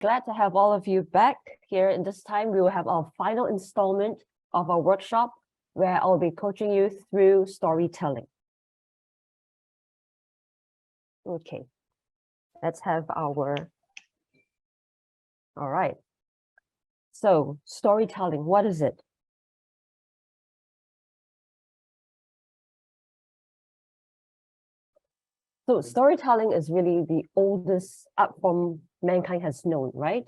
glad to have all of you back here. And this time we will have our final installment of our workshop where I'll be coaching you through storytelling. Okay, let's have our, all right. So storytelling, what is it? So storytelling is really the oldest art form mankind has known, right?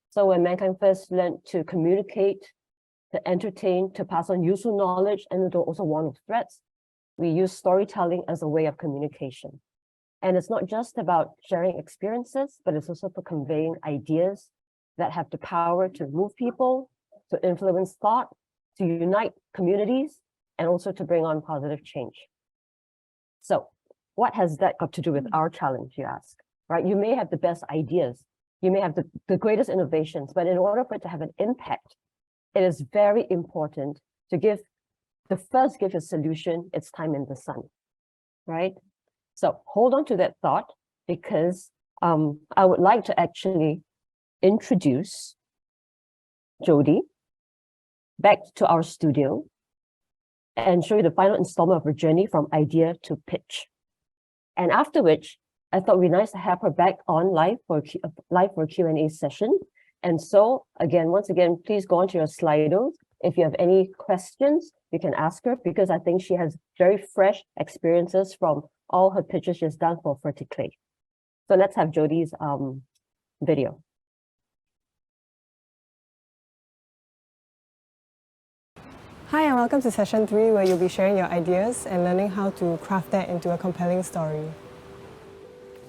So when mankind first learned to communicate, to entertain, to pass on useful knowledge, and to also warn of threats, we use storytelling as a way of communication. And it's not just about sharing experiences, but it's also for conveying ideas that have the power to move people, to influence thought, to unite communities, and also to bring on positive change. So what has that got to do with our challenge, you ask, right? You may have the best ideas, you may have the greatest innovations, but in order for it to have an impact, it is very important to give a solution its time in the sun, right? So hold on to that thought, because I would like to actually introduce Jody back to our studio and show you the final installment of her journey from idea to pitch. And after which, I thought it'd be nice to have her back on live for a Q&A session. And so again, once again, please go onto your Slidos. If you have any questions, you can ask her, because I think she has very fresh experiences from all her pitches she's done for Vertically. So let's have Jody's video. Hi, and welcome to session 3, where you'll be sharing your ideas and learning how to craft that into a compelling story.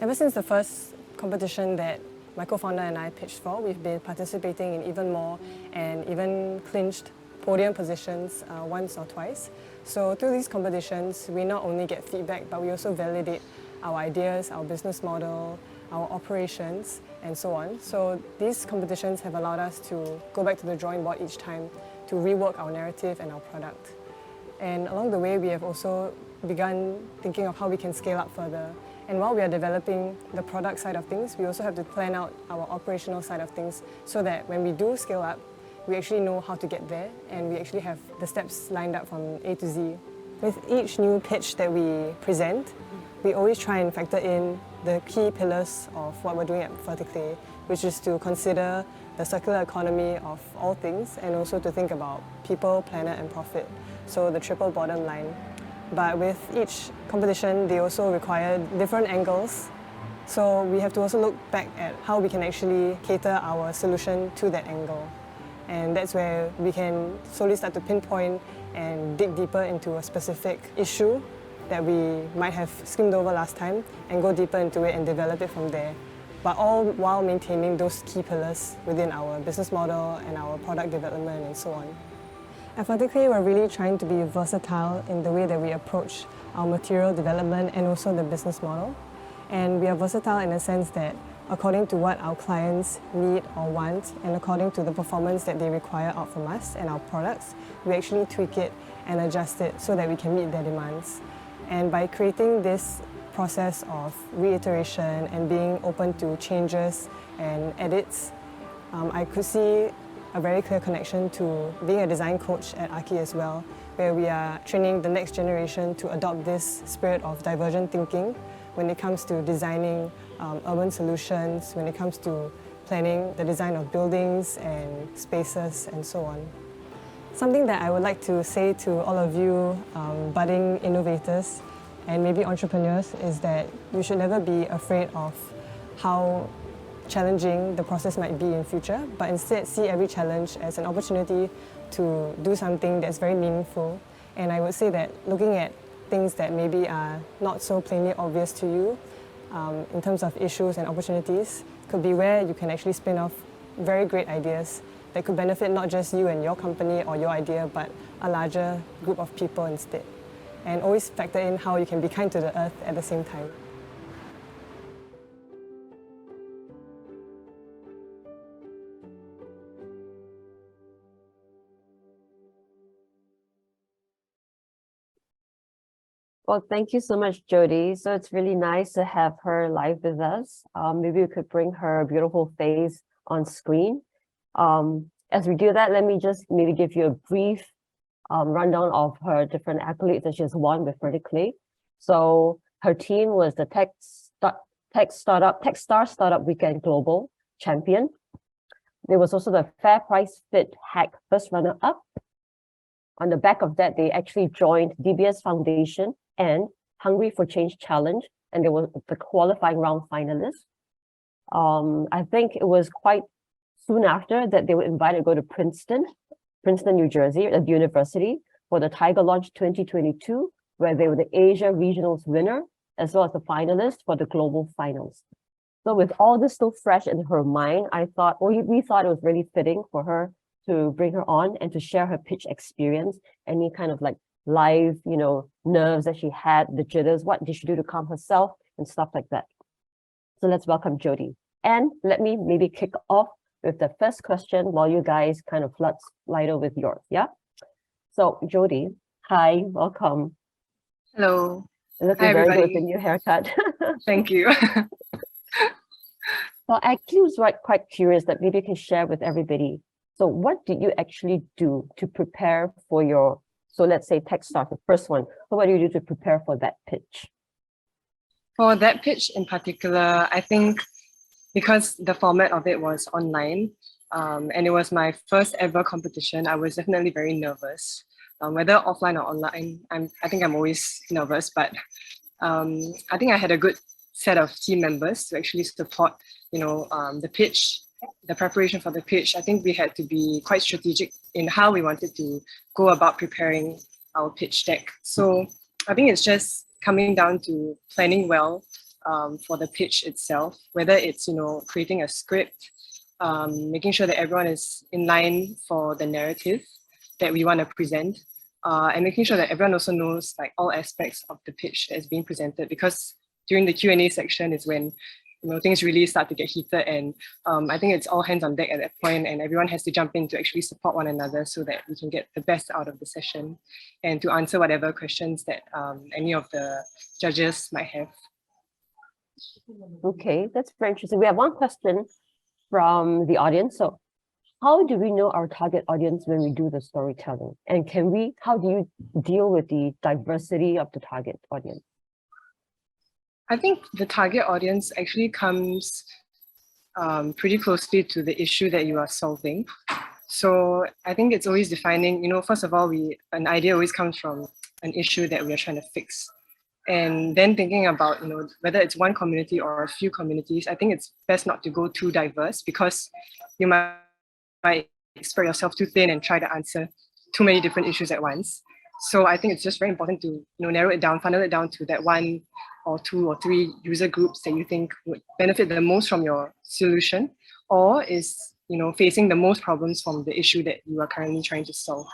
Ever since the first competition that my co-founder and I pitched for, we've been participating in even more and even clinched podium positions once or twice. So through these competitions, we not only get feedback, but we also validate our ideas, our business model, our operations, and so on. So these competitions have allowed us to go back to the drawing board each time to rework our narrative and our product. And along the way, we have also begun thinking of how we can scale up further. And while we are developing the product side of things, we also have to plan out our operational side of things so that when we do scale up, we actually know how to get there, and we actually have the steps lined up from A to Z. With each new pitch that we present, we always try and factor in the key pillars of what we're doing at Vertically, which is to consider the circular economy of all things, and also to think about people, planet, and profit. So the triple bottom line. But with each competition, they also require different angles. So we have to also look back at how we can actually cater our solution to that angle. And that's where we can slowly start to pinpoint and dig deeper into a specific issue that we might have skimmed over last time, and go deeper into it and develop it from there. But all while maintaining those key pillars within our business model and our product development and so on. At Vertically, we're really trying to be versatile in the way that we approach our material development and also the business model. And we are versatile in the sense that according to what our clients need or want, and according to the performance that they require out from us and our products, we actually tweak it and adjust it so that we can meet their demands. And by creating this process of reiteration and being open to changes and edits, I could see a very clear connection to being a design coach at Arkki as well, where we are training the next generation to adopt this spirit of divergent thinking when it comes to designing urban solutions, when it comes to planning the design of buildings and spaces and so on. Something that I would like to say to all of you budding innovators and maybe entrepreneurs is that you should never be afraid of how challenging the process might be in future, but instead see every challenge as an opportunity to do something that's very meaningful. And I would say that looking at things that maybe are not so plainly obvious to you in terms of issues and opportunities could be where you can actually spin off very great ideas that could benefit not just you and your company or your idea, but a larger group of people instead. And always factor in how you can be kind to the earth at the same time. Well, thank you so much, Jody. So it's really nice to have her live with us. Maybe we could bring her beautiful face on screen. As we do that, let me just maybe give you a brief rundown of her different accolades that she has won with Vertically. So her team was the Techstar Startup Weekend Global Champion. There was also the Fair Price Fit Hack first runner-up. On the back of that, they actually joined DBS Foundation and Hungry for Change Challenge, and they were the qualifying round finalists. I think it was quite soon after that they were invited to go to Princeton, New Jersey, at the university, for the Tiger Launch 2022, where they were the Asia Regionals winner, as well as the finalist for the global finals. So with all this still fresh in her mind, we thought it was really fitting for her to bring her on and to share her pitch experience, any kind of like live, nerves that she had, the jitters, what did she do to calm herself and stuff like that. So let's welcome Jody. And let me maybe kick off with the first question while you guys kind of flood lighter with yours, yeah? So Jody, hi, welcome. Hello. You're looking very good with the new haircut. Thank you. Well, I actually was quite curious that maybe you can share with everybody. So what did you actually do to prepare for so let's say Techstars, the first one. So what do you do to prepare for that pitch? For that pitch in particular, I think because the format of it was online, and it was my first ever competition, I was definitely very nervous. Whether offline or online, I think I'm always nervous, but I think I had a good set of team members to actually support, the pitch, the preparation for the pitch. I think we had to be quite strategic in how we wanted to go about preparing our pitch deck. So I think it's just coming down to planning well for the pitch itself, whether it's, creating a script, making sure that everyone is in line for the narrative that we want to present, and making sure that everyone also knows like all aspects of the pitch that is being presented, because during the Q&A section is when things really start to get heated, and I think it's all hands on deck at that point, and everyone has to jump in to actually support one another so that we can get the best out of the session and to answer whatever questions that any of the judges might have. Okay, that's very interesting. We have one question from the audience. So how do we know our target audience when we do the storytelling? And how do you deal with the diversity of the target audience? I think the target audience actually comes pretty closely to the issue that you are solving. So I think it's always defining, first of all, an idea always comes from an issue that we are trying to fix. And then thinking about, whether it's one community or a few communities, I think it's best not to go too diverse, because you might spread yourself too thin and try to answer too many different issues at once. So I think it's just very important to narrow it down, funnel it down to that one or two or three user groups that you think would benefit the most from your solution, or is facing the most problems from the issue that you are currently trying to solve.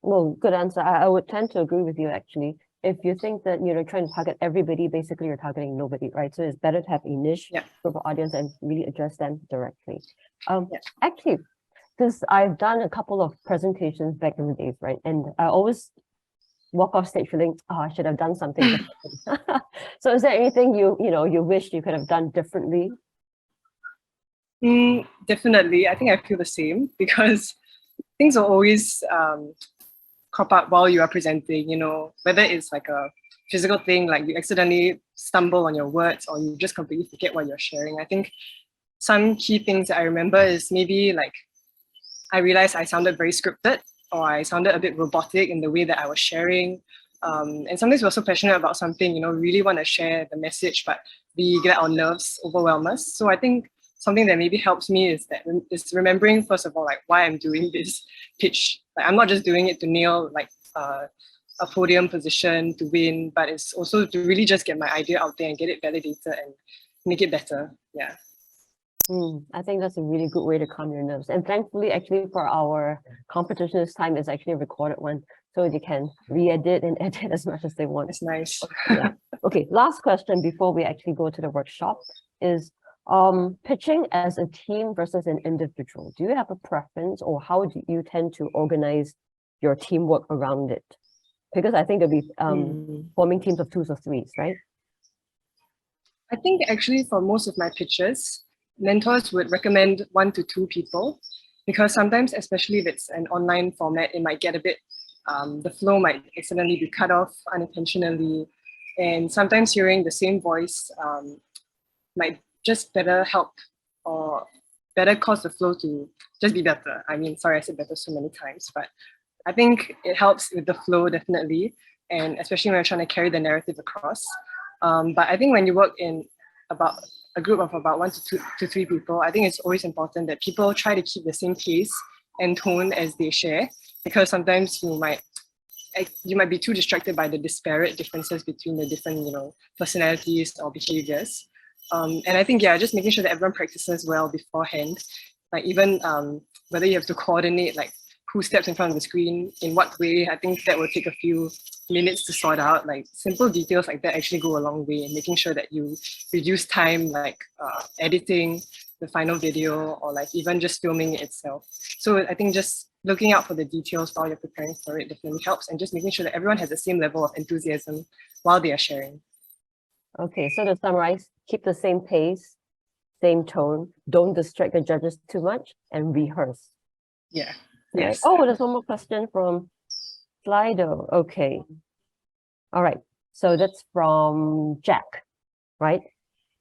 Well, good answer. I would tend to agree with you actually. If you think that you're trying to target everybody, basically you're targeting nobody, right? So it's better to have a niche group of audience and really address them directly. Actually, because I've done a couple of presentations back in the days, right? And I always walk off stage feeling, I should have done something different. So is there anything you wish you could have done differently? Definitely. I think I feel the same, because things will always crop up while you are presenting, whether it's like a physical thing, like you accidentally stumble on your words or you just completely forget what you're sharing. I think some key things that I remember is maybe like I realized I sounded very scripted, or I sounded a bit robotic in the way that I was sharing. And sometimes we're so passionate about something, really want to share the message, but we get our nerves overwhelm us. So I think something that maybe helps me is remembering, first of all, like why I'm doing this pitch. Like I'm not just doing it to nail like a podium position to win, but it's also to really just get my idea out there and get it validated and make it better. Yeah. I think that's a really good way to calm your nerves. And thankfully, actually, for our competition this time, is actually a recorded one, so they can re-edit and edit as much as they want. It's nice. Yeah. Okay, last question before we actually go to the workshop is pitching as a team versus an individual. Do you have a preference, or how do you tend to organize your teamwork around it? Because I think there'll be forming teams of twos or threes, right? I think actually for most of my pitches, mentors would recommend 1 to 2 people, because sometimes, especially if it's an online format, it might get a bit, the flow might accidentally be cut off unintentionally. And sometimes hearing the same voice might just better help or better cause the flow to just be better. I mean, sorry, I said better so many times, but I think it helps with the flow definitely, and especially when you're trying to carry the narrative across. But I think when you work in about a group of about 1 to 3 people, I think it's always important that people try to keep the same pace and tone as they share, because sometimes you might be too distracted by the disparate differences between the different, personalities or behaviors. And I think, yeah, just making sure that everyone practices well beforehand, like even whether you have to coordinate like who steps in front of the screen, in what way, I think that will take a few minutes to sort out. Like simple details like that actually go a long way in making sure that you reduce time, like editing the final video or like even just filming it itself. So I think just looking out for the details while you're preparing for it definitely helps, and just making sure that everyone has the same level of enthusiasm while they are sharing. Okay, so to summarize, keep the same pace, same tone, don't distract the judges too much, and rehearse. Yeah. Right? Yes. Oh, there's one more question from Slido. Okay. All right. So that's from Jack, right?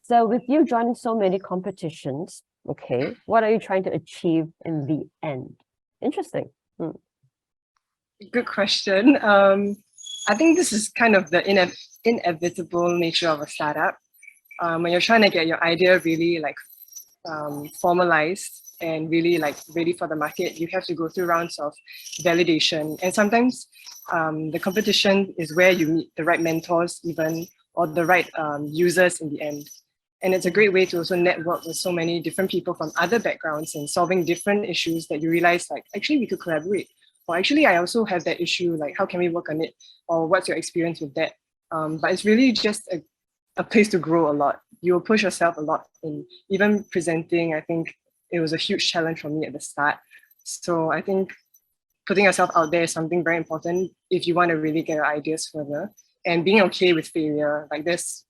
So with you joining so many competitions, okay, what are you trying to achieve in the end? Interesting. Good question. I think this is kind of the inevitable nature of a startup. When you're trying to get your idea really like formalized and really like ready for the market, you have to go through rounds of validation. And sometimes the competition is where you meet the right mentors even, or the right users in the end. And it's a great way to also network with so many different people from other backgrounds and solving different issues that you realize like, actually we could collaborate. Or actually I also have that issue, like how can we work on it? Or what's your experience with that? But it's really just a place to grow a lot. You'll push yourself a lot in even presenting. I think it was a huge challenge for me at the start. So I think putting yourself out there is something very important if you want to really get your ideas further, and being okay with failure. Like there's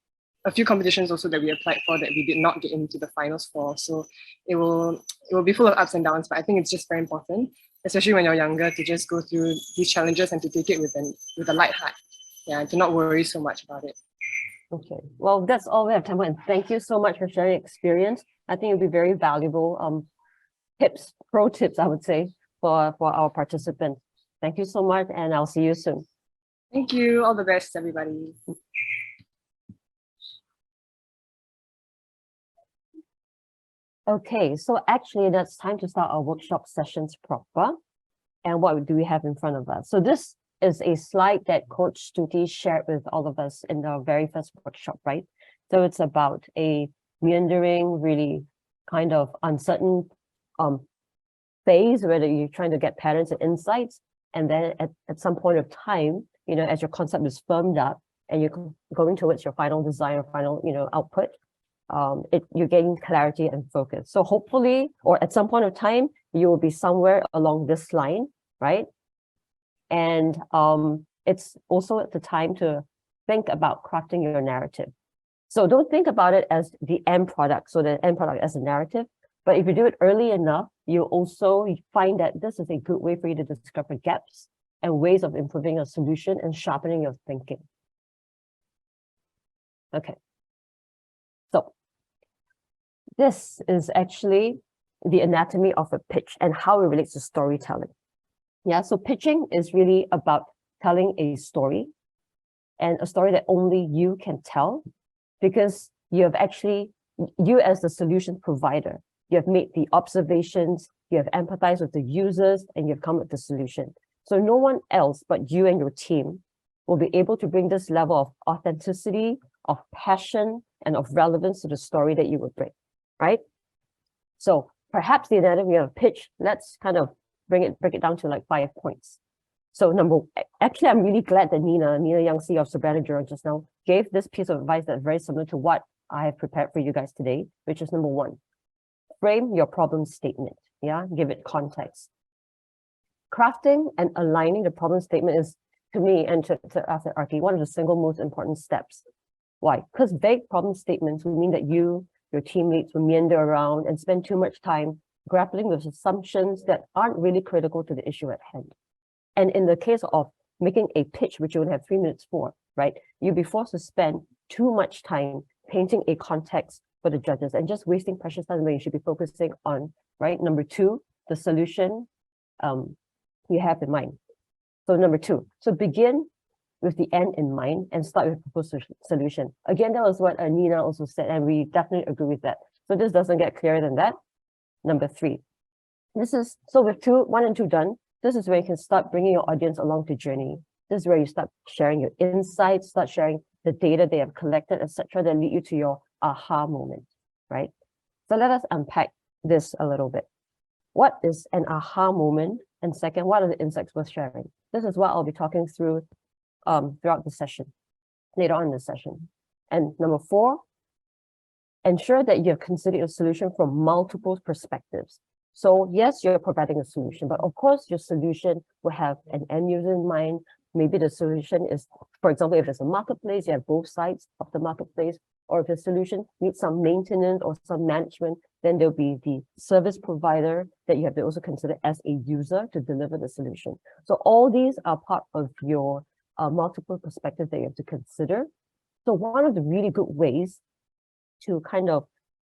a few competitions also that we applied for that we did not get into the finals for. So it will be full of ups and downs, but I think it's just very important, especially when you're younger, to just go through these challenges and to take it with a light heart. Yeah, and to not worry so much about it. Okay, well, that's all we have time for, and thank you so much for sharing experience. I think it'll be very valuable pro tips, I would say, for our participants. Thank you so much, and I'll see you soon. Thank you. All the best, everybody. Okay, so actually that's time to start our workshop sessions proper. And what do we have in front of us? So this is a slide that Coach Stuti shared with all of us in the very first workshop, right? So it's about a meandering, really kind of uncertain phase where you're trying to get patterns and insights. And then at some point of time, as your concept is firmed up and you're going towards your final design or final, output, you're getting clarity and focus. So hopefully, or at some point of time, you will be somewhere along this line, right? And it's also the time to think about crafting your narrative. So don't think about it as the end product, so the end product as a narrative, but if you do it early enough, you also find that this is a good way for you to discover gaps and ways of improving a solution and sharpening your thinking. Okay. So this is actually the anatomy of a pitch and how it relates to storytelling. Yeah, so pitching is really about telling a story, and a story that only you can tell, because you as the solution provider, you have made the observations, you have empathized with the users, and you've come with the solution. So no one else but you and your team will be able to bring this level of authenticity, of passion, and of relevance to the story that you would bring, right? So perhaps the anatomy of pitch, let's kind of break it down to like 5 points. So actually, I'm really glad that Nina Youngsi of Sobrano Journal just now gave this piece of advice that's very similar to what I have prepared for you guys today, which is number 1, frame your problem statement. Yeah, give it context. Crafting and aligning the problem statement is, to me, and to Arkki, one of the single most important steps. Why? Because vague problem statements would mean that you your teammates will meander around and spend too much time grappling with assumptions that aren't really critical to the issue at hand. And in the case of making a pitch, which you would have 3 minutes for, right? You'll be forced to spend too much time painting a context for the judges and just wasting precious time when you should be focusing on, right? Number two, the solution you have in mind. So number two, so begin with the end in mind and start with the proposed solution. Again, that was what Nina also said, and we definitely agree with that. So this doesn't get clearer than that. Number three, this is, so with 1 and 2 done, this is where you can start bringing your audience along the journey. This is where you start sharing your insights, start sharing the data they have collected, etc., that lead you to your aha moment, right? So let us unpack this a little bit. What is an aha moment? And second, what are the insights worth sharing? This is what I'll be talking through throughout the session, later on in the session. And number 4, ensure that you have considered a solution from multiple perspectives. So yes, you're providing a solution, but of course your solution will have an end user in mind. Maybe the solution is, for example, if there's a marketplace, you have both sides of the marketplace, or if the solution needs some maintenance or some management, then there'll be the service provider that you have to also consider as a user to deliver the solution. So all these are part of your multiple perspectives that you have to consider. So one of the really good ways to kind of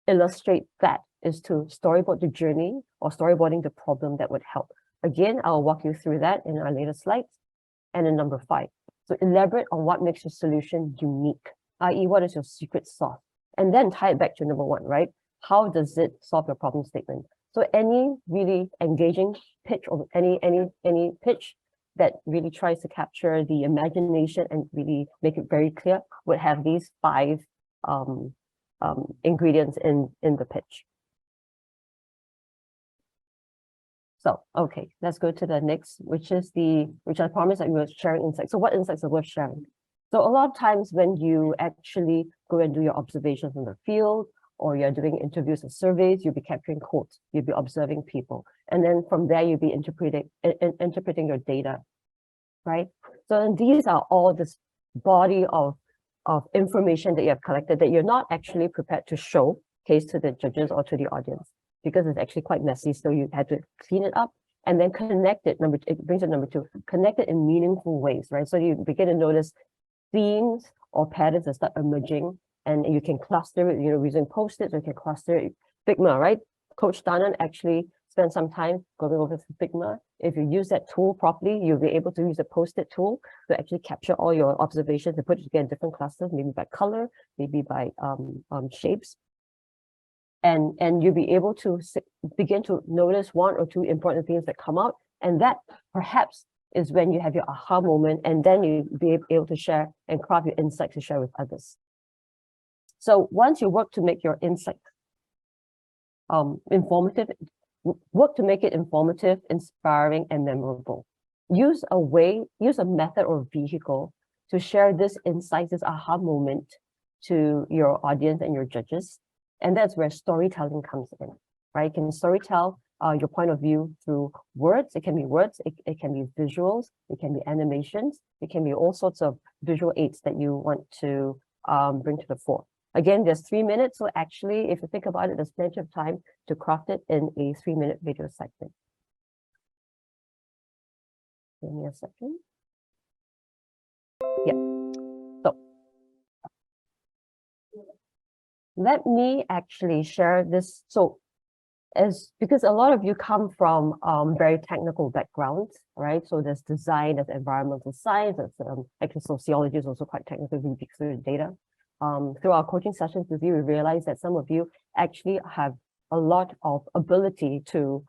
illustrate that is to storyboard the journey or storyboarding the problem that would help. Again, I'll walk you through that in our later slides. And then number 5, so elaborate on what makes your solution unique, i.e. what is your secret sauce? And then tie it back to number 1, right? How does it solve your problem statement? So any really engaging pitch or any pitch that really tries to capture the imagination and really make it very clear would have these 5 ingredients in the pitch. So, okay, let's go to the next, which I promised that we were sharing insights. So what insights are worth sharing? So a lot of times when you actually go and do your observations in the field, or you're doing interviews or surveys, you'll be capturing quotes, you'll be observing people. And then from there, you'll be interpreting your data, right? So these are all this body of information that you have collected that you're not actually prepared to showcase to the judges or to the audience, because it's actually quite messy. So you had to clean it up and then connect it. It brings it number 2, connect it in meaningful ways, right? So you begin to notice themes or patterns that start emerging, and you can cluster it, using Post-its, or you can cluster it. Figma, right? Coach Danan actually spent some time going over Figma. If you use that tool properly, you'll be able to use the Post-it tool to actually capture all your observations and put it together in different clusters, maybe by color, maybe by shapes. And you'll be able to begin to notice 1 or 2 important things that come out. And that perhaps is when you have your aha moment, and then you'll be able to share and craft your insights to share with others. So once you work to make your insight informative, work to make it informative, inspiring, and memorable. Use a method or vehicle to share this insight, this aha moment to your audience and your judges. And that's where storytelling comes in, right? You can storytell your point of view through words. It can be words, it can be visuals, it can be animations, it can be all sorts of visual aids that you want to bring to the fore. Again, there's 3 minutes, so actually, if you think about it, there's plenty of time to craft it in a 3-minute video segment. Give me a second. Yeah. So let me actually share this. So because a lot of you come from very technical backgrounds, right? So there's design, there's environmental science, there's actually sociology is also quite technical, we dig through the data. Through our coaching sessions with you, we realize that some of you actually have a lot of ability to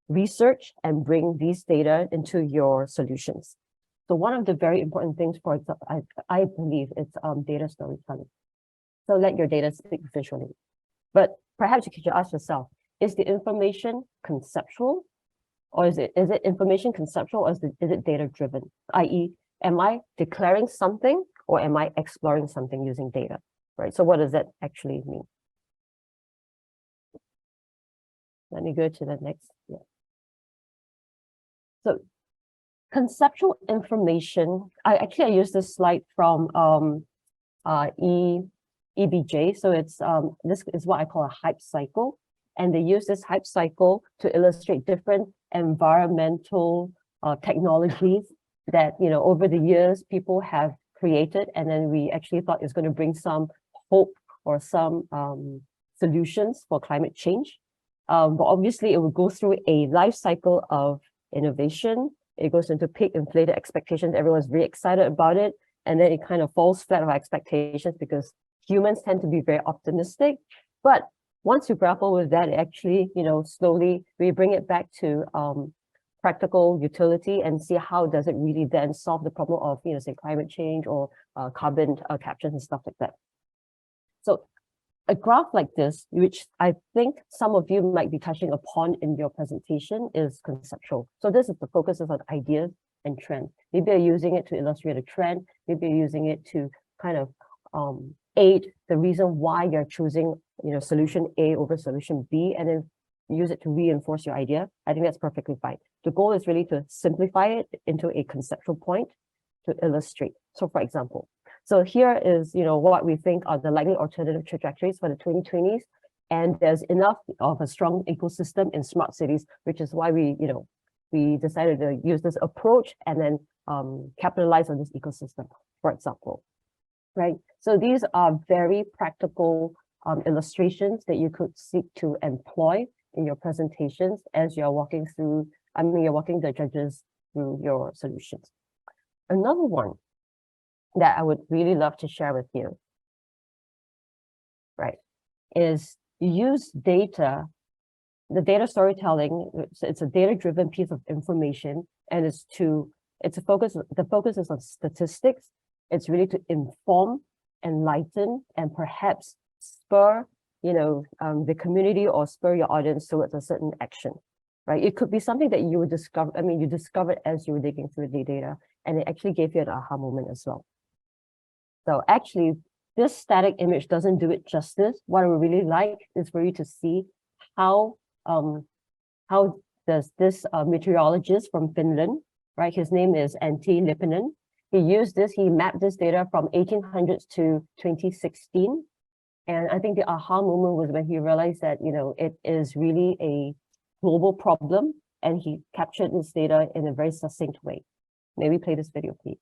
research and bring these data into your solutions. So one of the very important things, for example, I believe it's data storytelling. So let your data speak visually. But perhaps you could ask yourself, is the information conceptual, or is it information conceptual, or is it data driven? I.e., am I declaring something, or am I exploring something using data, right? So what does that actually mean? Let me go to the next. Yeah. So conceptual information, I use this slide from EBJ. So it's this is what I call a hype cycle. And they use this hype cycle to illustrate different environmental technologies that, over the years people have created. And then we actually thought it's going to bring some hope or some solutions for climate change. But obviously it will go through a life cycle of innovation. It goes into peak inflated expectations. Everyone's very excited about it. And then it kind of falls flat of our expectations because humans tend to be very optimistic. But once you grapple with that, it actually, slowly we bring it back to practical utility and see how does it really then solve the problem of, say climate change or carbon capture and stuff like that. So a graph like this, which I think some of you might be touching upon in your presentation, is conceptual. So this is the focus is on ideas and trends. Maybe you're using it to illustrate a trend. Maybe you're using it to kind of aid the reason why you're choosing, solution A over solution B, and then use it to reinforce your idea. I think that's perfectly fine. The goal is really to simplify it into a conceptual point to illustrate. So for example, so here is, what we think are the likely alternative trajectories for the 2020s. And there's enough of a strong ecosystem in smart cities, which is why we decided to use this approach and then capitalize on this ecosystem, for example, right? So these are very practical illustrations that you could seek to employ in your presentations as you're walking through, you're walking the judges through your solutions. Another one that I would really love to share with you, right, is use data, the data storytelling. It's a data-driven piece of information, and the focus is on statistics. It's really to inform, enlighten, and perhaps spur, the community or spur your audience towards a certain action, right? It could be something that you would discover, you discovered as you were digging through the data, and it actually gave you an aha moment as well. So actually, this static image doesn't do it justice. What I would really like is for you to see how does this meteorologist from Finland, right? His name is Antti Lipponen. He mapped this data from 1800s to 2016. And I think the aha moment was when he realized that, it is really a global problem, and he captured this data in a very succinct way. Maybe play this video, please.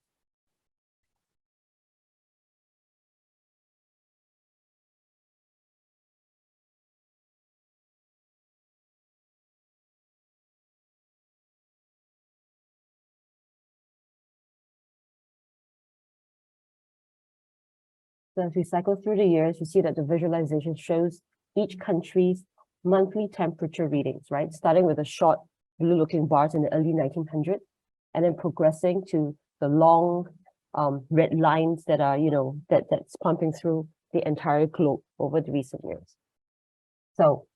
So as we cycle through the years, you see that the visualization shows each country's monthly temperature readings, right? Starting with the short blue-looking bars in the early 1900s, and then progressing to the long red lines that are, that's pumping through the entire globe over the recent years. So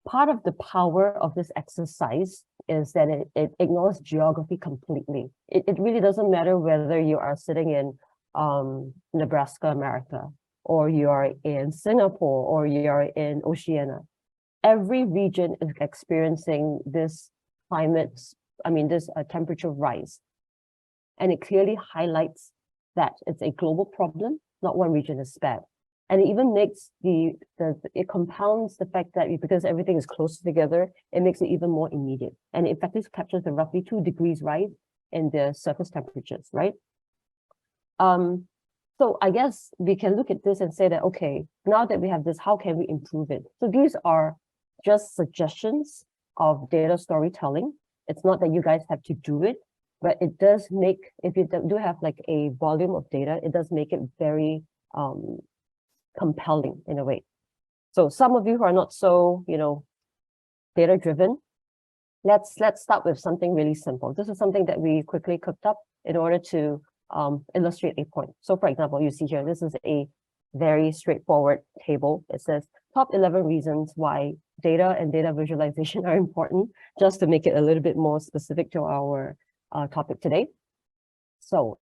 part of the power of this exercise is that it ignores geography completely. It really doesn't matter whether you are sitting in Nebraska, America, or you're in Singapore, or you're in Oceania. Every region is experiencing this this temperature rise. And it clearly highlights that it's a global problem, not one region is spared. And it even makes it compounds the fact that because everything is close together, it makes it even more immediate. And it effectively captures the roughly 2 degrees rise in the surface temperatures, right? So I guess we can look at this and say that, okay, now that we have this, how can we improve it? So these are just suggestions of data storytelling. It's not that you guys have to do it, but it does make, if you do have like a volume of data, it does make it very compelling in a way. So some of you who are not so, data driven, let's start with something really simple. This is something that we quickly cooked up in order to illustrate a point. So for example, you see here, this is a very straightforward table. It says top 11 reasons why data and data visualization are important, just to make it a little bit more specific to our topic today. So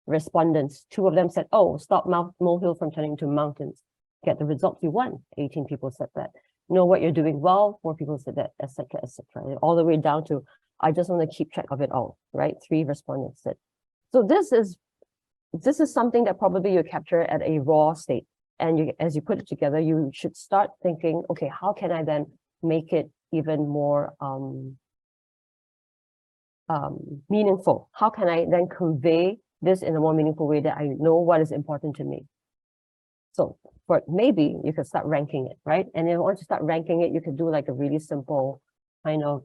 respondents, 2 of them said, oh, stop molehill from turning into mountains. Get the results you want. 18 people said that. Know what you're doing well. 4 people said that, etc., etc. All the way down to, I just want to keep track of it all, right? 3 respondents said. So this is this is something that probably you capture at a raw state. And you, as you put it together, you should start thinking, okay, how can I then make it even more meaningful? How can I then convey this in a more meaningful way that I know what is important to me? So for maybe you could start ranking it, right? And then once you start ranking it, you could do like a really simple kind of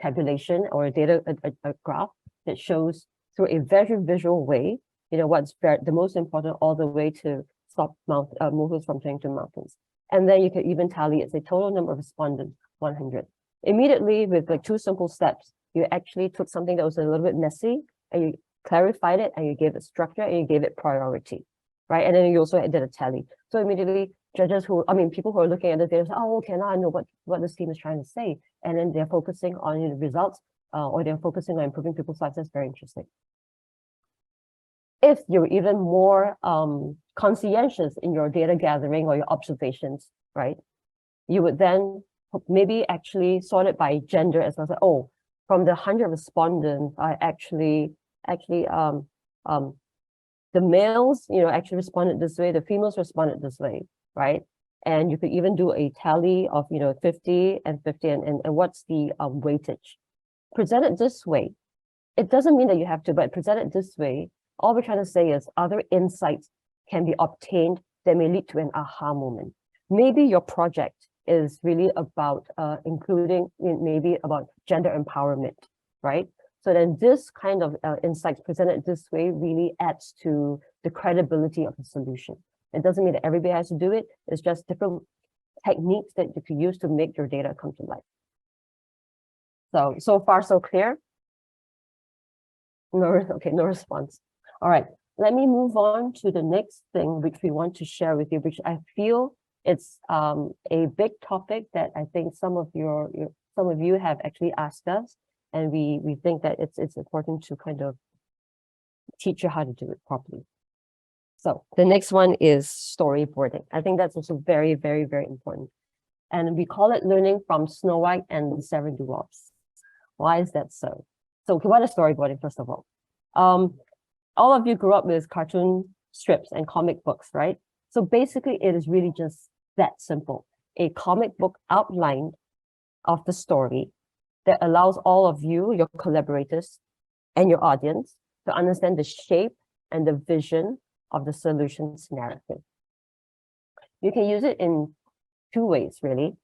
tabulation or a data a graph that shows through a very visual way, you know, what's the most important all the way to stop movers from turning to mountains. And then you could even tally it's a total number of respondents, 100. Immediately with like 2 simple steps, you actually took something that was a little bit messy and you clarified it and you gave it structure and you gave it priority, right? And then you also did a tally. So immediately judges who, I mean, people who are looking at the data say, oh, okay, now I know what this team is trying to say. And then they're focusing on the results or they're focusing on improving people's lives. That's very interesting. If you're even more conscientious in your data gathering or your observations, right? You would then maybe actually sort it by gender as well. As, oh, from the 100 respondents, I actually the males, you know, actually responded this way, the females responded this way, right? And you could even do a tally of, you know, 50 and 50 and what's the weightage. Present it this way. It doesn't mean that you have to, but present it this way. All we're trying to say is other insights can be obtained that may lead to an aha moment. Maybe your project is really about including maybe about gender empowerment, right? So then this kind of insights presented this way really adds to the credibility of the solution. It doesn't mean that everybody has to do it. It's just different techniques that you can use to make your data come to life. So far, so clear? No, okay, no response. All right, let me move on to the next thing which we want to share with you, which I feel it's a big topic that I think some of you have actually asked us, and we think that it's important to kind of teach you how to do it properly. So the next one is storyboarding. I think that's also very, very, very important. And we call it learning from Snow White and the Seven Dwarfs. Why is that so? So what is storyboarding, first of all? All of you grew up with cartoon strips and comic books, right? So basically it is really just that simple. A comic book outline of the story that allows all of you, your collaborators, and your audience to understand the shape and the vision of the solutions narrative. You can use it in 2 ways, really.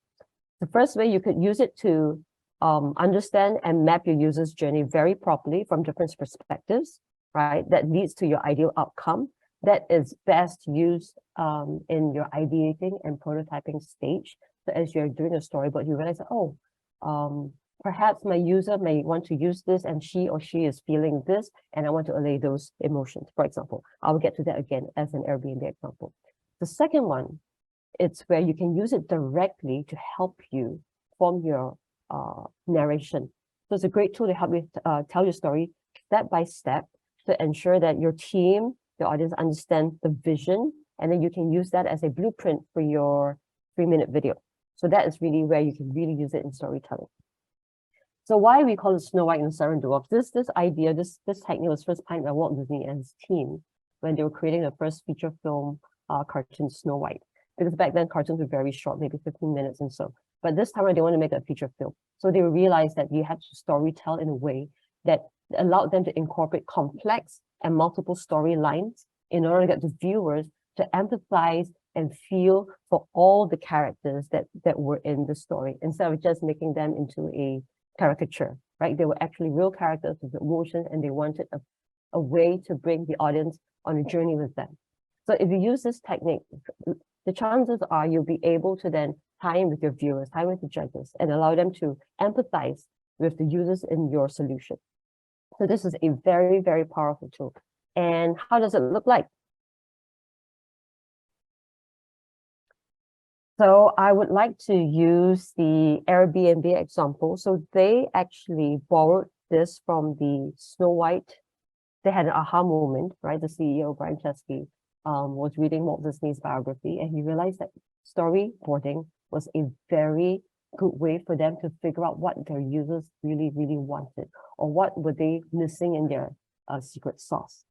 The first way, you could use it to understand and map your user's journey very properly from different perspectives, right? That leads to your ideal outcome that is best used in your ideating and prototyping stage. So as you're doing a storyboard, you realize, oh, perhaps my user may want to use this and she or she is feeling this, and I want to allay those emotions, for example. I'll get to that again as an Airbnb example. The second one, it's where you can use it directly to help you form your narration. So it's a great tool to help you tell your story step by step to ensure that your team, the audience understand the vision, and then you can use that as a blueprint for your 3-minute video. So that is really where you can really use it in storytelling. So why we call it Snow White and the Seven Dwarfs? This idea, this technique was first pioneered by Walt Disney and his team when they were creating the first feature film cartoon Snow White. Because back then cartoons were very short, maybe 15 minutes and so. But this time they want to make a feature film. So they realized that you had to storytell in a way that allowed them to incorporate complex and multiple storylines in order to get the viewers to empathize and feel for all the characters that were in the story, instead of just making them into a caricature, right? They were actually real characters with emotion, and they wanted a way to bring the audience on a journey with them. So if you use this technique, the chances are you'll be able to then tie in with your viewers, tie in with the judges, and allow them to empathize with the users in your solution. So this is a very, very powerful tool. And how does it look like? So I would like to use the Airbnb example. So they actually borrowed this from the Snow White. They had an aha moment, right? The CEO, Brian Chesky, was reading Walt Disney's biography, and he realized that storyboarding was a very good way for them to figure out what their users really, really wanted, or what were they missing in their secret sauce.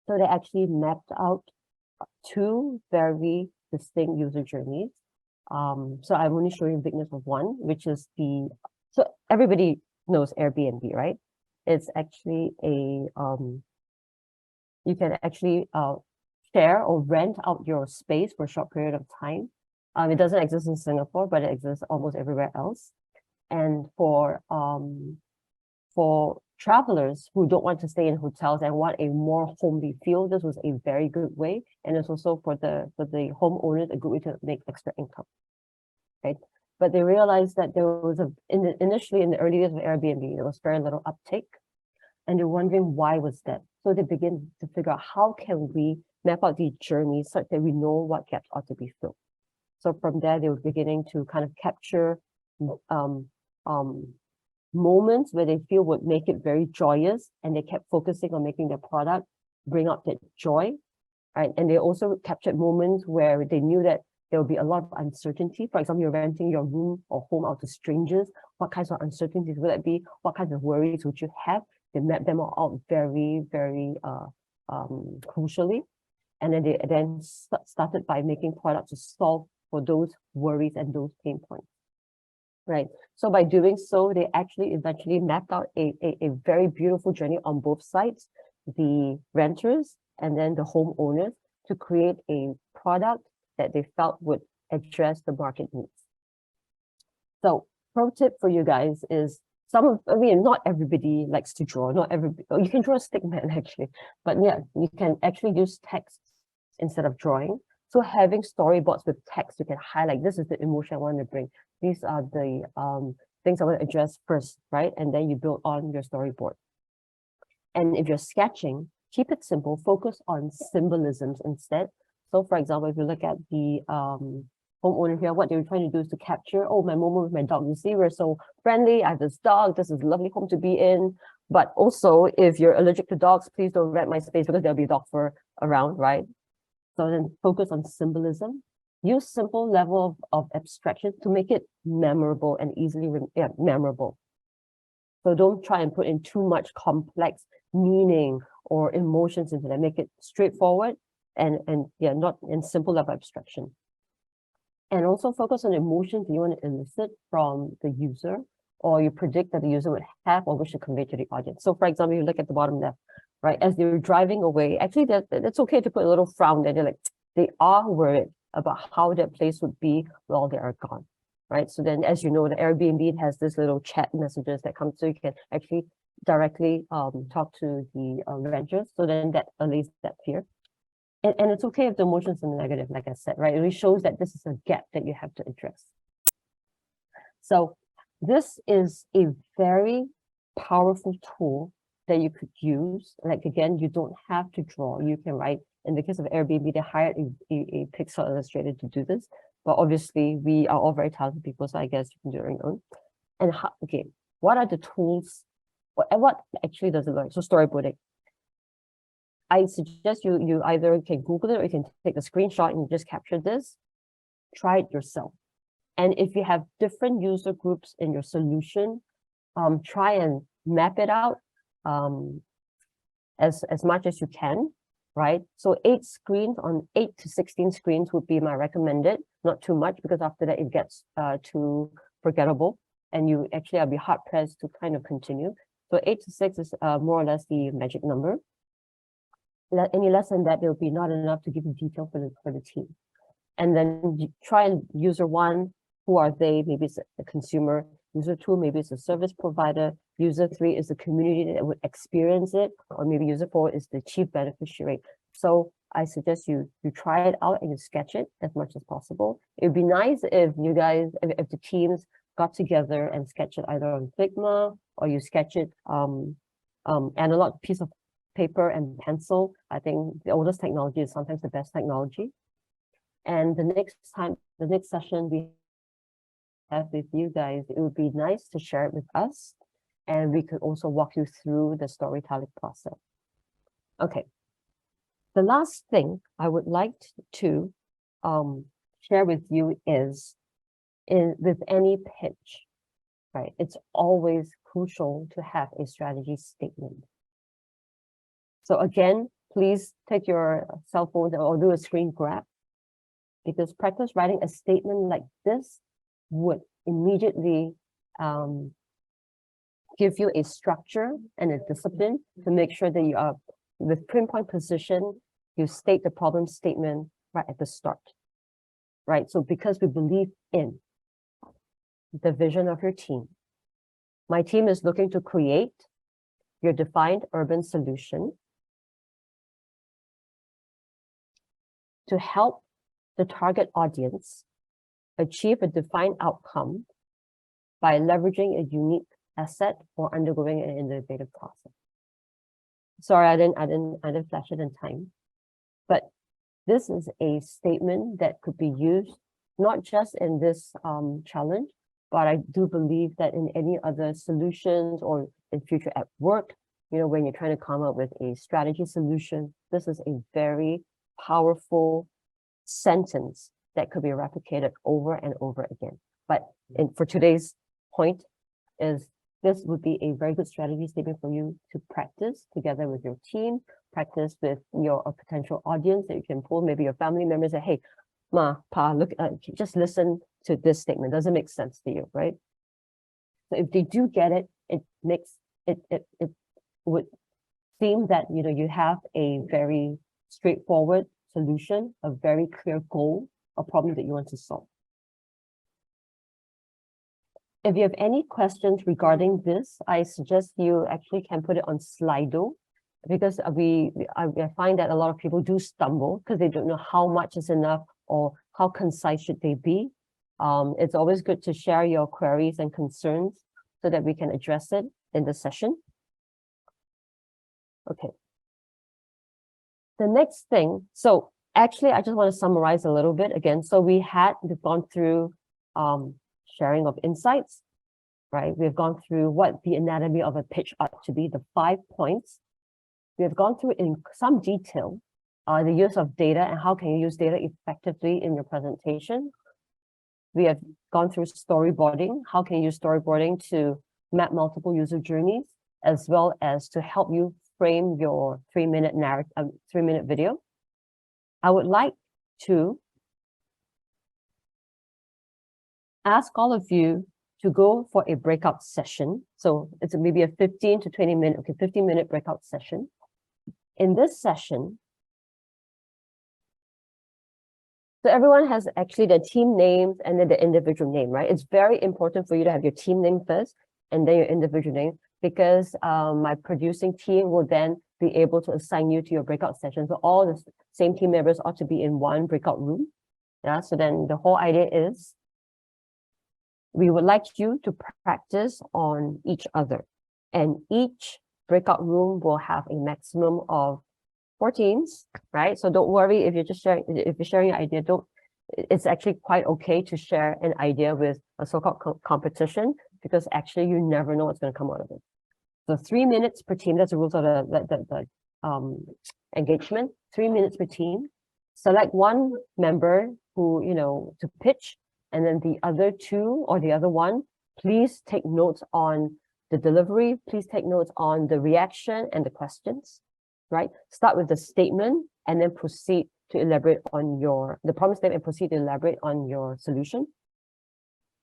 So they actually mapped out two very distinct user journeys. So I'm only showing bigness of one, which is so everybody knows Airbnb, right? It's actually you can actually share or rent out your space for a short period of time. It doesn't exist in Singapore, but it exists almost everywhere else. And for travelers who don't want to stay in hotels and want a more homely feel, this was a very good way. And it's also for the homeowners a good way to make extra income, right? But they realized that there was initially in the early days of Airbnb, there was very little uptake, and they're wondering why was that. So they begin to figure out how can we map out these journeys such that we know what gaps ought to be filled. So from there, they were beginning to kind of capture moments where they feel would make it very joyous, and they kept focusing on making their product bring out that joy, right? And they also captured moments where they knew that there would be a lot of uncertainty. For example, you're renting your room or home out to strangers. What kinds of uncertainties would that be? What kinds of worries would you have? They mapped them out very, very crucially. And then they started by making products to solve for those worries and those pain points, right? So by doing so, they actually eventually mapped out a very beautiful journey on both sides, the renters and then the homeowners, to create a product that they felt would address the market needs. So pro tip for you guys is not everybody likes to draw, not everybody, you can draw a stick man actually, but yeah, you can actually use text instead of drawing. So having storyboards with text, you can highlight, this is the emotion I want to bring. These are the things I want to address first, right? And then you build on your storyboard. And if you're sketching, keep it simple, focus on symbolisms instead. So for example, if you look at the homeowner here, what they were trying to do is to capture, oh, my moment with my dog. You see, we're so friendly. I have this dog. This is a lovely home to be in. But also, if you're allergic to dogs, please don't rent my space because there'll be dog fur around, right? So then focus on symbolism. Use simple level of abstraction to make it memorable and easily memorable. So don't try and put in too much complex meaning or emotions into that. Make it straightforward and not in simple level abstraction. And also focus on emotions you want to elicit from the user, or you predict that the user would have or wish to convey to the audience. So for example, you look at the bottom left, right? As they're driving away, actually that's okay to put a little frown there. They're like, they are worried about how that place would be while they are gone, right? So then, as you know, the Airbnb has this little chat messages that come, so you can actually directly talk to the renters. So then that allays that fear. And it's okay if the emotions are negative, like I said, right? It really shows that this is a gap that you have to address. So this is a very powerful tool that you could use. Like, again, you don't have to draw, you can write. In the case of Airbnb, they hired a pixel illustrator to do this. But obviously, we are all very talented people, so I guess you can do it on your own. And okay, what are the tools? What actually does it learn? So storyboarding. I suggest you either can Google it or you can take a screenshot and just capture this. Try it yourself. And if you have different user groups in your solution, try and map it out as much as you can, right? So 8 screens on 8 to 16 screens would be my recommended, not too much, because after that it gets too forgettable and you actually, I'll be hard pressed to kind of continue. So 8 to 6 is more or less the magic number. Any less than that, it'll be not enough to give you detail for the team. And then you try and user 1, who are they? Maybe it's a consumer. User 2, maybe it's a service provider. User 3 is the community that would experience it, or maybe user 4 is the chief beneficiary. So I suggest you try it out and you sketch it as much as possible. It would be nice if you guys, if the teams got together and sketch it either on Figma or you sketch it analog piece of paper and pencil. I think the oldest technology is sometimes the best technology. And the next session we have with you guys, it would be nice to share it with us. And we could also walk you through the storytelling process. Okay. The last thing I would like to share with you is with any pitch, right? It's always crucial to have a strategy statement. So again, please take your cell phone or do a screen grab, because practice writing a statement like this would immediately give you a structure and a discipline to make sure that you are, with pinpoint precision, you state the problem statement right at the start, right? So because we believe in the vision of your team, my team is looking to create your defined urban solution to help the target audience achieve a defined outcome by leveraging a unique asset or undergoing an innovative process. Sorry, I didn't flash it in time, but this is a statement that could be used not just in this challenge, but I do believe that in any other solutions or in future at work, you know, when you're trying to come up with a strategy solution, this is a very powerful sentence that could be replicated over and over again. But for today's point is, this would be a very good strategy statement for you to practice together with your team, practice with your potential audience that you can pull, maybe your family members, say, hey, ma, pa, look, just listen to this statement. Does it make sense to you, right? So if they do get it, it makes it would seem that, you know, you have a very straightforward solution, a very clear goal, a problem that you want to solve. If you have any questions regarding this, I suggest you actually can put it on Slido, because I find that a lot of people do stumble because they don't know how much is enough or how concise should they be. It's always good to share your queries and concerns so that we can address it in the session. Okay. The next thing, so actually, I just want to summarize a little bit again. So we've gone through sharing of insights, right? We've gone through what the anatomy of a pitch ought to be, the 5 points. We have gone through in some detail the use of data and how can you use data effectively in your presentation. We have gone through storyboarding. How can you use storyboarding to map multiple user journeys, as well as to help you frame your 3-minute narrative, 3-minute video. I would like to ask all of you to go for a breakout session. So it's maybe a 15 to 20 minute, okay, 15-minute breakout session. In this session, so everyone has actually their team names and then the individual name, right? It's very important for you to have your team name first and then your individual name, because my producing team will then be able to assign you to your breakout session. So all the same team members ought to be in one breakout room. Yeah, so then the whole idea is we would like you to practice on each other, and each breakout room will have a maximum of 4 teams, right? So don't worry if you're just sharing, if you're sharing an idea, it's actually quite okay to share an idea with a so-called competition, because actually you never know what's going to come out of it. So 3 minutes per team, that's the rules of the engagement, 3 minutes per team. Select one member who, you know, to pitch, and then the other 2 or the other 1, please take notes on the delivery, please take notes on the reaction and the questions, right? Start with the statement and then proceed to elaborate on the problem statement and proceed to elaborate on your solution.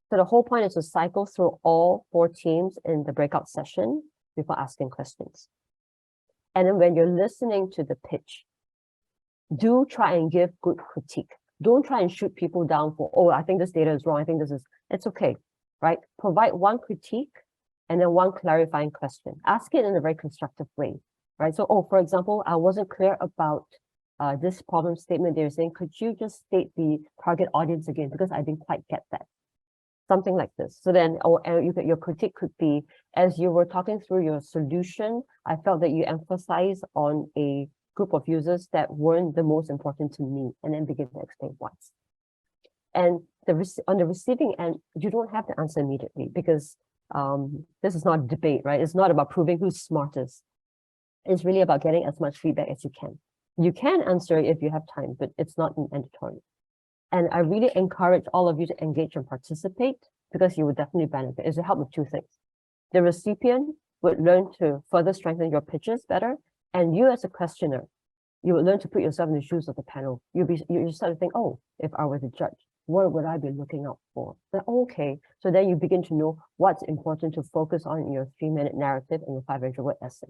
So the whole point is to cycle through all 4 teams in the breakout session before asking questions. And then when you're listening to the pitch, do try and give good critique. Don't try and shoot people down for, oh, I think this data is wrong. I think this is, it's okay, right? Provide one critique and then one clarifying question. Ask it in a very constructive way, right? So, oh, for example, I wasn't clear about this problem statement they're saying, could you just state the target audience again? Because I didn't quite get that. Something like this. So then, your critique could be, as you were talking through your solution, I felt that you emphasize on a group of users that weren't the most important to me, and then begin to explain why. And on the receiving end, you don't have to answer immediately, because this is not a debate, right? It's not about proving who's smartest. It's really about getting as much feedback as you can. You can answer if you have time, but it's not mandatory. And I really encourage all of you to engage and participate, because you would definitely benefit. It will help with 2 things. The recipient would learn to further strengthen your pitches better, and you as a questioner you will learn to put yourself in the shoes of the panel. You start to think, oh, if I were the judge, what would I be looking out for? Then, okay, so then you begin to know what's important to focus on in your 3-minute narrative and your 500-word essay.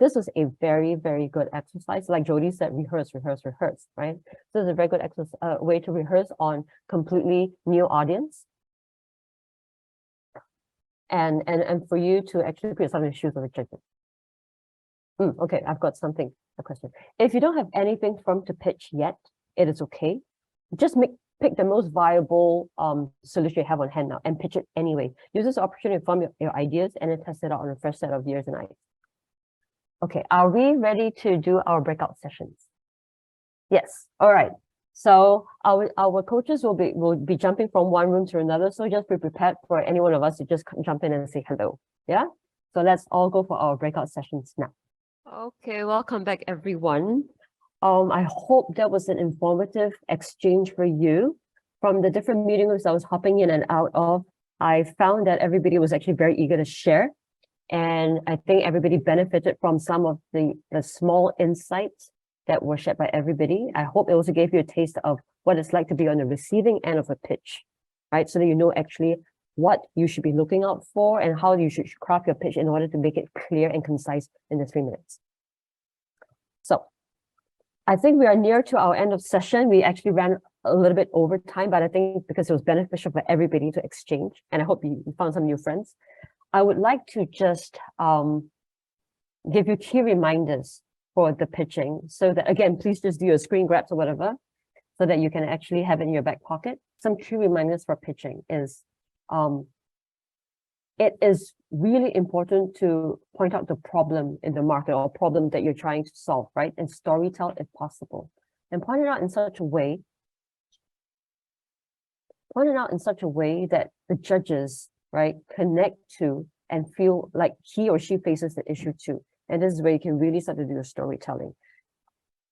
This is a very, very good exercise. Like Jody said, rehearse, rehearse, rehearse, right? So it's a very good way to rehearse on completely new audience. And for you to actually put yourself in the shoes of the judges. Okay, I've got a question. If you don't have anything to pitch yet, it is okay. Just pick the most viable solution you have on hand now and pitch it anyway. Use this opportunity to form your ideas and then test it out on a fresh set of ears and eyes. Okay, are we ready to do our breakout sessions? Yes, all right. So our coaches will be jumping from one room to another. So just be prepared for any one of us to just jump in and say hello. Yeah. So let's all go for our breakout sessions now. Okay, welcome back, everyone. I hope that was an informative exchange for you. From the different meeting rooms I was hopping in and out of, I found that everybody was actually very eager to share. And I think everybody benefited from some of the small insights that were shared by everybody. I hope it also gave you a taste of what it's like to be on the receiving end of a pitch, right? So that you know actually what you should be looking out for and how you should craft your pitch in order to make it clear and concise in the 3 minutes. So I think we are near to our end of session. We actually ran a little bit over time, but I think because it was beneficial for everybody to exchange, and I hope you found some new friends. I would like to just give you key reminders for the pitching so that, again, please just do your screen grabs or whatever so that you can actually have it in your back pocket. Some key reminders for pitching is it is really important to point out the problem in the market or problem that you're trying to solve, right? And storytell if possible. And point it out in such a way that the judges, right, connect to and feel like he or she faces the issue too. And this is where you can really start to do your storytelling.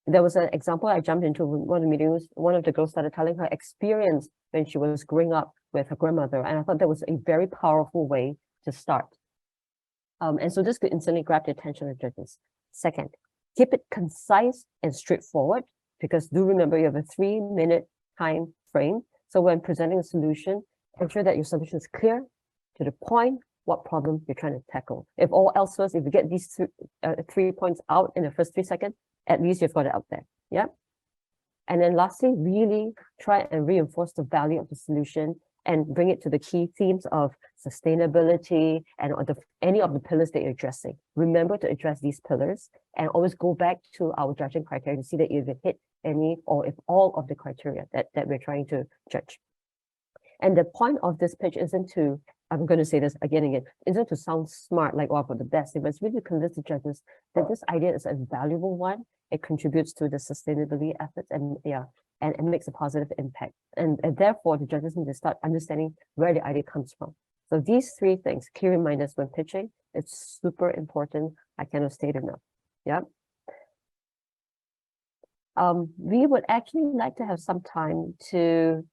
There was an example I jumped into one of the meetings. One of the girls started telling her experience when she was growing up with her grandmother. And I thought that was a very powerful way to start. And so this could instantly grab the attention of judges. Second, keep it concise and straightforward, because do remember you have a 3-minute time frame. So when presenting a solution, ensure that your solution is clear, to the point, what problem you're trying to tackle. If all else first, if you get these 3 points out in the first 3 seconds, at least you've got it out there. Yeah. And then lastly, really try and reinforce the value of the solution and bring it to the key themes of sustainability and any of the pillars that you're addressing. Remember to address these pillars and always go back to our judging criteria to see that you've hit any or if all of the criteria that we're trying to judge. And the point of this pitch isn't to, I'm going to say this again and again, isn't to sound smart, like, oh, for the best, but it's really to convince the judges that this idea is a valuable one. It contributes to the sustainability efforts and makes a positive impact. And therefore, the judges need to start understanding where the idea comes from. So these 3 things, key reminders when pitching, it's super important. I cannot state enough. Yeah. We would actually like to have some time to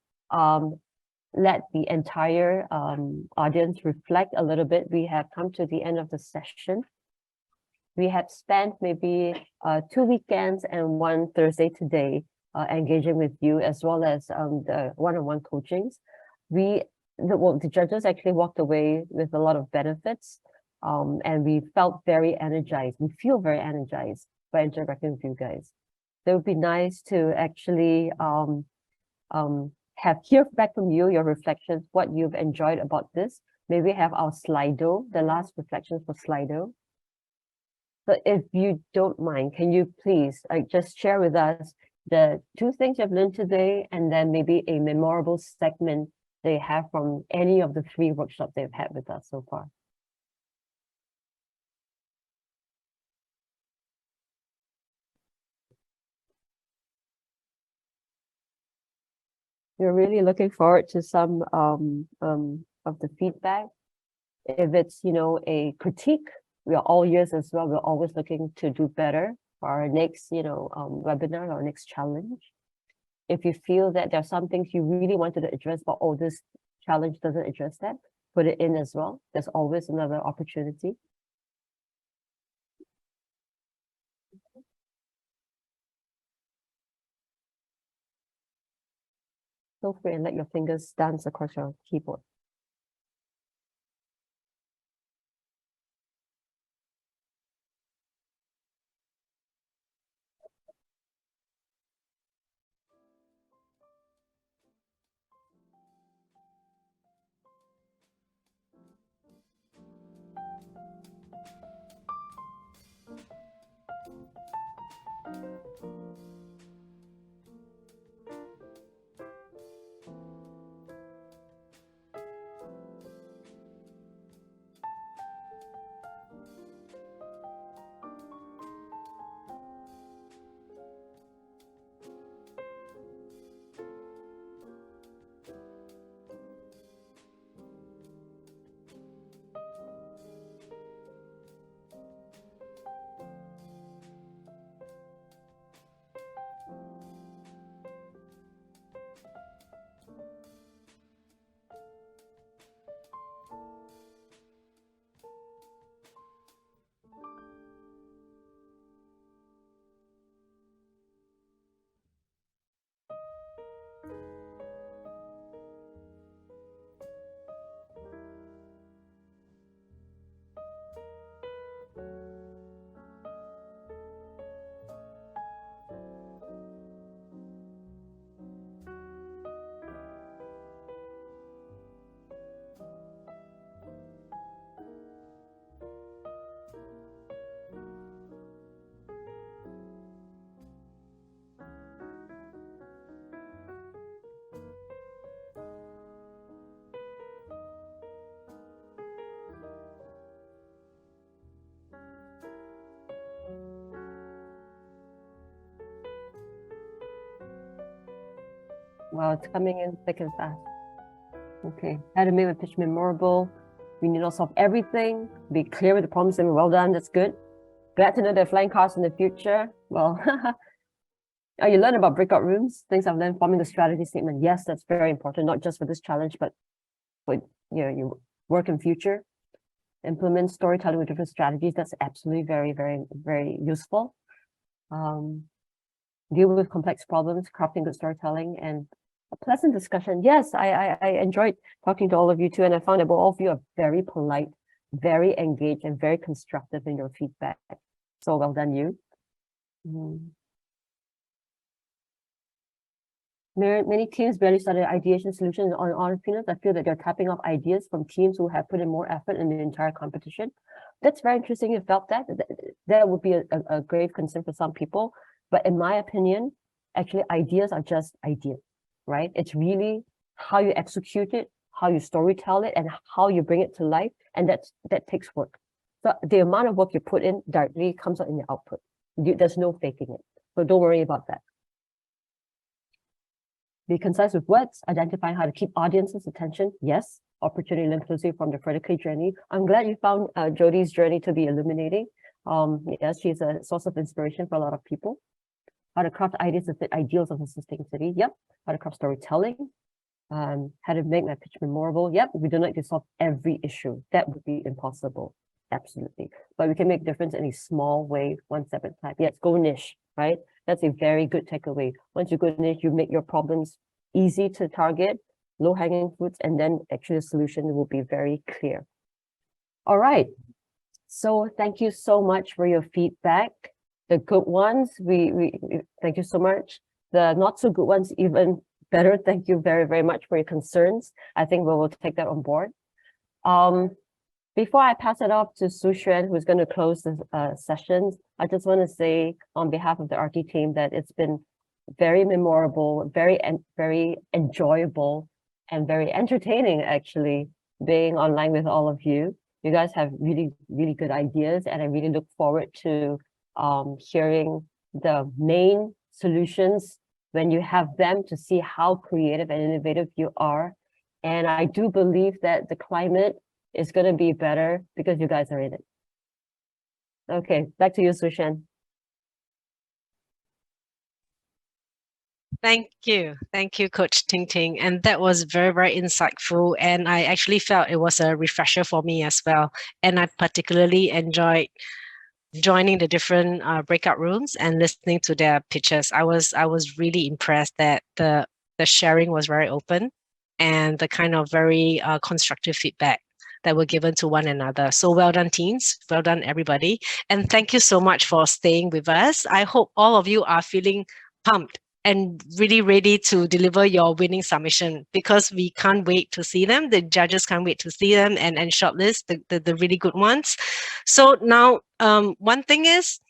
let the entire audience reflect a little bit. We have come to the end of the session. We have spent maybe 2 weekends and 1 Thursday today engaging with you, as well as the one-on-one coachings. The judges actually walked away with a lot of benefits, and we felt very energized. We feel very energized by interacting with you guys. It would be nice to actually hear back from you, your reflections, what you've enjoyed about this. Maybe have our Slido, the last reflections for Slido. So if you don't mind, can you please just share with us the 2 things you've learned today, and then maybe a memorable segment they have from any of the 3 workshops they've had with us so far. We're really looking forward to some of the feedback. If it's, a critique, we are all ears as well. We're always looking to do better for our next, webinar or next challenge. If you feel that there are some things you really wanted to address, but this challenge doesn't address that, put it in as well. There's always another opportunity. feel free and let your fingers dance across your keyboard. Wow, it's coming in thick and fast. Okay, how to make my pitch memorable. We need to solve everything. Be clear with the problems and well done. That's good. Glad to know they're flying cars in the future. Well, oh, you learn about breakout rooms. Things I've learned, forming a strategy statement. Yes, that's very important, not just for this challenge, but for your work in future. Implement storytelling with different strategies. That's absolutely very, very, very useful. Deal with complex problems, crafting good storytelling, and a pleasant discussion. Yes, I enjoyed talking to all of you too, and I found that all of you are very polite, very engaged, and very constructive in your feedback. So well done, you. Many teams barely started ideation solutions on entrepreneurs. I feel that they're tapping off ideas from teams who have put in more effort in the entire competition. That's very interesting. You felt that. That would be a grave concern for some people. But in my opinion, actually, ideas are just ideas, right? It's really how you execute it, how you storytell it, and how you bring it to life. And that takes work. So the amount of work you put in directly comes out in the output. There's no faking it. So don't worry about that. Be concise with words, identifying how to keep audiences' attention. Yes, opportunity linked closely from the Predicate journey. I'm glad you found Jodie's journey to be illuminating. Yes, she's a source of inspiration for a lot of people. How to craft ideas that fit ideals of a sustained city. Yep. How to craft storytelling. How to make my pitch memorable. Yep. We don't like to solve every issue. That would be impossible. Absolutely. But we can make a difference in a small way, one step at a time. Yes, go niche, right? That's a very good takeaway. Once you go niche, you make your problems easy to target, low-hanging fruits, and then actually the solution will be very clear. All right. So thank you so much for your feedback. The good ones, we thank you so much. The not so good ones, even better. Thank you very, very much for your concerns. I think we will take that on board. Before I pass it off to Su Xuan, who's going to close the sessions, I just want to say on behalf of the Arkki team that it's been very memorable, very enjoyable, and very entertaining, actually, being online with all of you. You guys have really, really good ideas, and I really look forward to hearing the main solutions when you have them, to see how creative and innovative you are. And I do believe that the climate is going to be better because you guys are in it. Okay, back to you, Su Xuan. Thank you, Coach Ting Ting. And that was very, very insightful. And I actually felt it was a refresher for me as well. And I particularly enjoyed joining the different breakout rooms and listening to their pitches. I was really impressed that the the sharing was very open, and the kind of very constructive feedback that were given to one another. So well done, teams. Well done, everybody. And thank you so much for staying with us. I hope all of you are feeling pumped and really ready to deliver your winning submission, because we can't wait to see them. The judges can't wait to see them and shortlist the really good ones. So now, one thing is,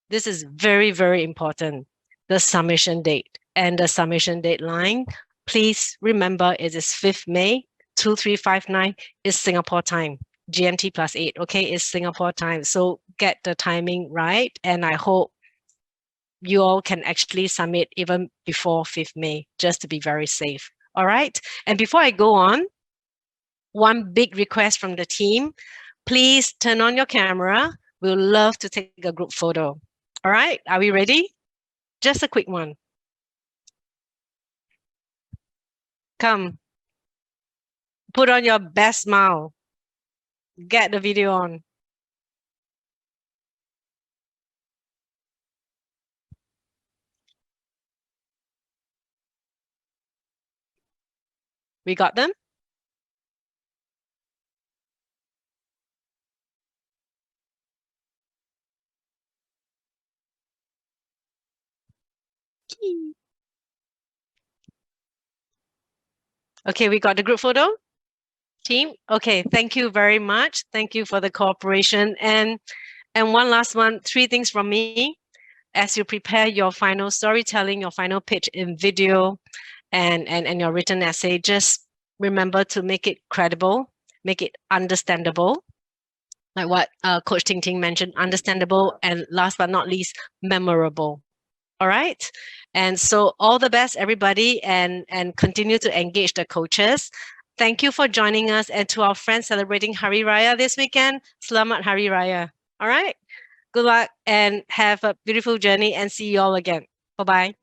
this is very, very important, the submission date and the submission deadline. Please remember, it is 5th May, 2359 is Singapore time. GMT +8, okay, is Singapore time. So get the timing right. And I hope you all can actually submit even before 5th May, just to be very safe. All right. And before I go on, one big request from the team, please turn on your camera. We'll love to take a group photo. All right. Are we ready? Just a quick one. Come. Put on your best smile. Get the video on. We got them? Okay, we got the group photo. Team, okay, thank you very much. Thank you for the cooperation. And one last one, 3 things from me. As you prepare your final storytelling, your final pitch in video and your written essay, just remember to make it credible, make it understandable. Like what Coach Ting Ting mentioned, understandable, and last but not least, memorable. All right. And so all the best, everybody, and continue to engage the coaches. Thank you for joining us, and to our friends celebrating Hari Raya this weekend, Selamat Hari Raya. All right. Good luck and have a beautiful journey, and see you all again. Bye-bye.